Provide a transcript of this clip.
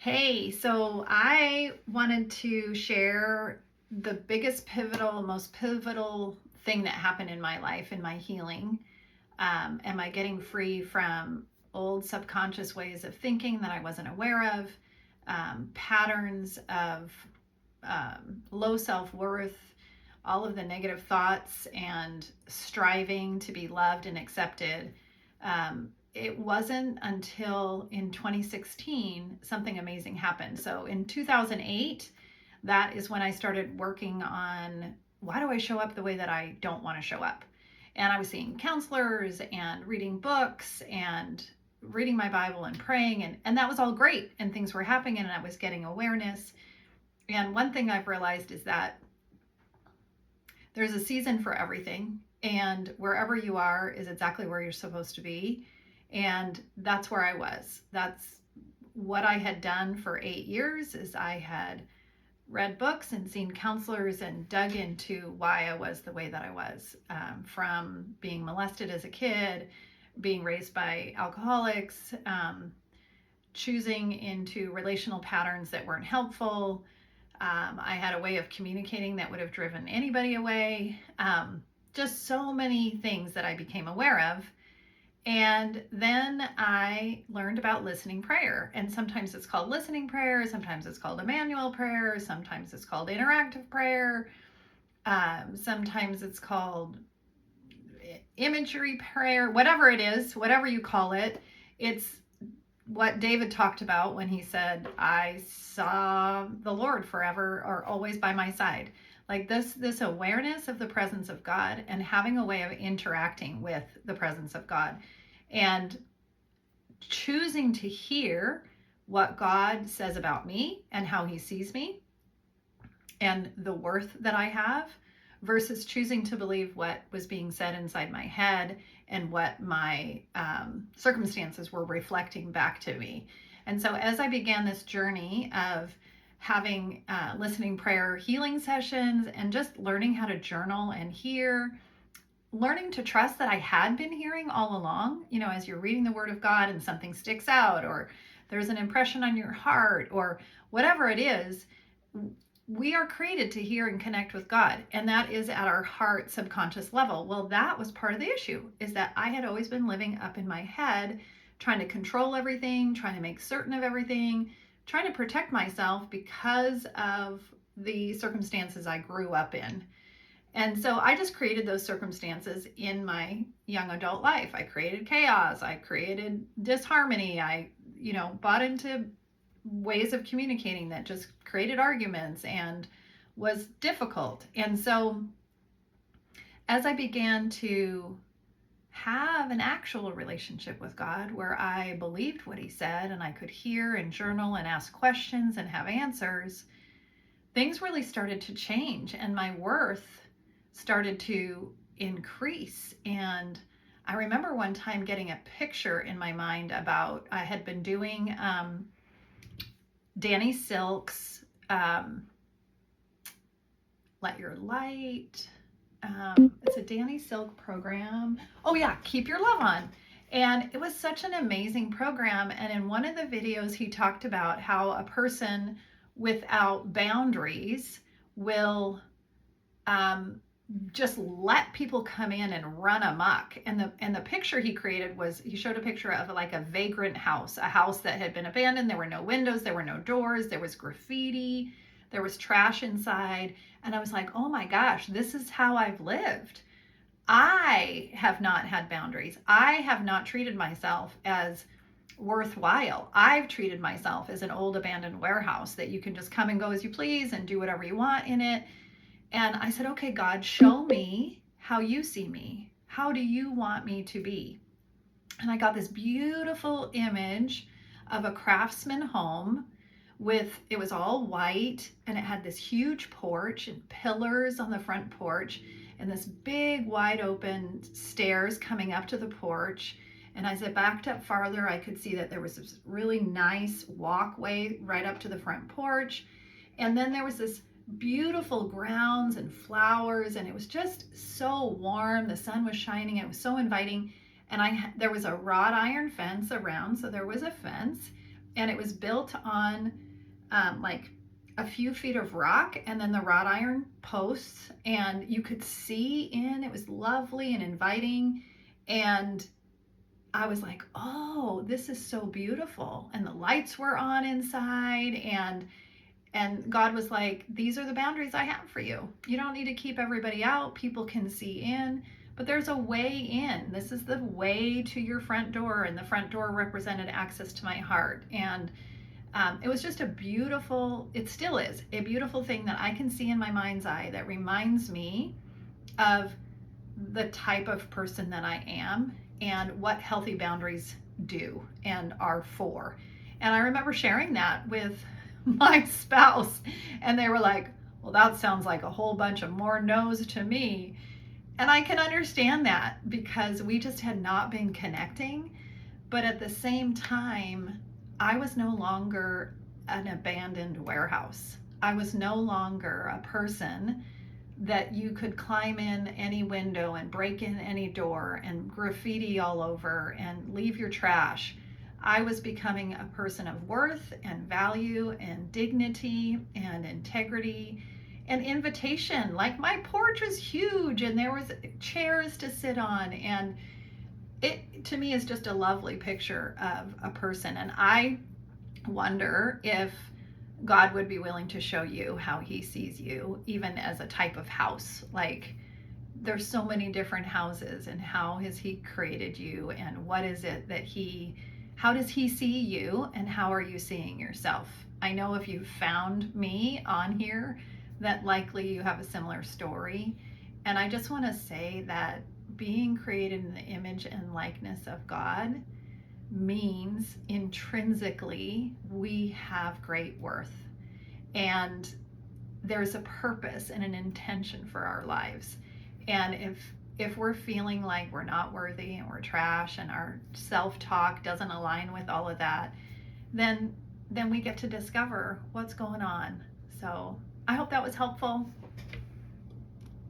Hey, so I wanted to share the biggest most pivotal thing that happened in my life, in my healing. Am I getting free from old subconscious ways of thinking that I wasn't aware of, patterns of low self worth, all of the negative thoughts, and striving to be loved and accepted? It wasn't until in 2016 something amazing happened. So in 2008, that is when I started working on why do I show up the way that I don't want to show up. And I was seeing counselors and reading books and reading my Bible and praying, and that was all great, and things were happening, and I was getting awareness. And one thing I've realized is that there's a season for everything, and wherever you are is exactly where you're supposed to be. And that's where I was. That's what I had done for 8 years. Is I had read books and seen counselors and dug into why I was the way that I was, from being molested as a kid, being raised by alcoholics, choosing into relational patterns that weren't helpful. I had a way of communicating that would have driven anybody away. Just so many things that I became aware of. And then I learned about listening prayer. And sometimes it's called listening prayer, sometimes it's called Emmanuel prayer, sometimes it's called interactive prayer, sometimes it's called imagery prayer, whatever it is, whatever you call it. It's what David talked about when he said, I saw the Lord forever or always by my side. Like this awareness of the presence of God and having a way of interacting with the presence of God and choosing to hear what God says about me and how he sees me and the worth that I have, versus choosing to believe what was being said inside my head and what my circumstances were reflecting back to me. And so as I began this journey of having listening prayer healing sessions and just learning how to journal and hear, learning to trust that I had been hearing all along, as you're reading the Word of God and something sticks out, or there's an impression on your heart, or whatever it is, we are created to hear and connect with God, and that is at our heart subconscious level. Well, that was part of the issue, is that I had always been living up in my head, trying to control everything, trying to make certain of everything, trying to protect myself because of the circumstances I grew up in. And so I just created those circumstances in my young adult life. I created chaos, I created disharmony, I bought into ways of communicating that just created arguments and was difficult. And so as I began to have an actual relationship with God where I believed what he said and I could hear and journal and ask questions and have answers, things really started to change and my worth started to increase. And I remember one time getting a picture in my mind about, I had been doing Danny Silk's Let Your Light. It's a Danny Silk program. Oh yeah, Keep Your Love On. And it was such an amazing program. And in one of the videos, he talked about how a person without boundaries will just let people come in and run amok. And the picture he created was, he showed a picture of like a vagrant house, a house that had been abandoned. There were no windows, there were no doors, there was graffiti, there was trash inside. And I was like, oh my gosh, this is how I've lived. I have not had boundaries. I have not treated myself as worthwhile. I've treated myself as an old abandoned warehouse that you can just come and go as you please and do whatever you want in it. And I said, okay, God, show me how you see me. How do you want me to be? And I got this beautiful image of a craftsman home it was all white, and it had this huge porch and pillars on the front porch and this big wide open stairs coming up to the porch. And as I backed up farther, I could see that there was this really nice walkway right up to the front porch. And then there was this beautiful grounds and flowers, and it was just so warm. The sun was shining, it was so inviting. And there was a wrought iron fence around, so there was a fence, and it was built on like a few feet of rock and then the wrought iron posts, and you could see in. It was lovely and inviting, and I was like, oh, this is so beautiful. And the lights were on inside, and God was like, these are the boundaries I have for you. You don't need to keep everybody out. People can see in, but there's a way in. This is the way to your front door, and the front door represented access to my heart. And it was just a beautiful, it still is a beautiful thing that I can see in my mind's eye that reminds me of the type of person that I am and what healthy boundaries do and are for. And I remember sharing that with my spouse, and they were like, well, that sounds like a whole bunch of more no's to me. And I can understand that because we just had not been connecting. But at the same time, I was no longer an abandoned warehouse. I was no longer a person that you could climb in any window and break in any door and graffiti all over and leave your trash. I was becoming a person of worth and value and dignity and integrity and invitation. Like, my porch was huge and there was chairs to sit on, and it to me is just a lovely picture of a person. And I wonder if God would be willing to show you how he sees you, even as a type of house. Like, there's so many different houses, and how has he created you, and what is it that how does he see you, and how are you seeing yourself? I know if you found me on here, that likely you have a similar story. And I just want to say that being created in the image and likeness of God means intrinsically we have great worth, and there's a purpose and an intention for our lives. And if we're feeling like we're not worthy and we're trash and our self-talk doesn't align with all of that, then we get to discover what's going on. So I hope that was helpful.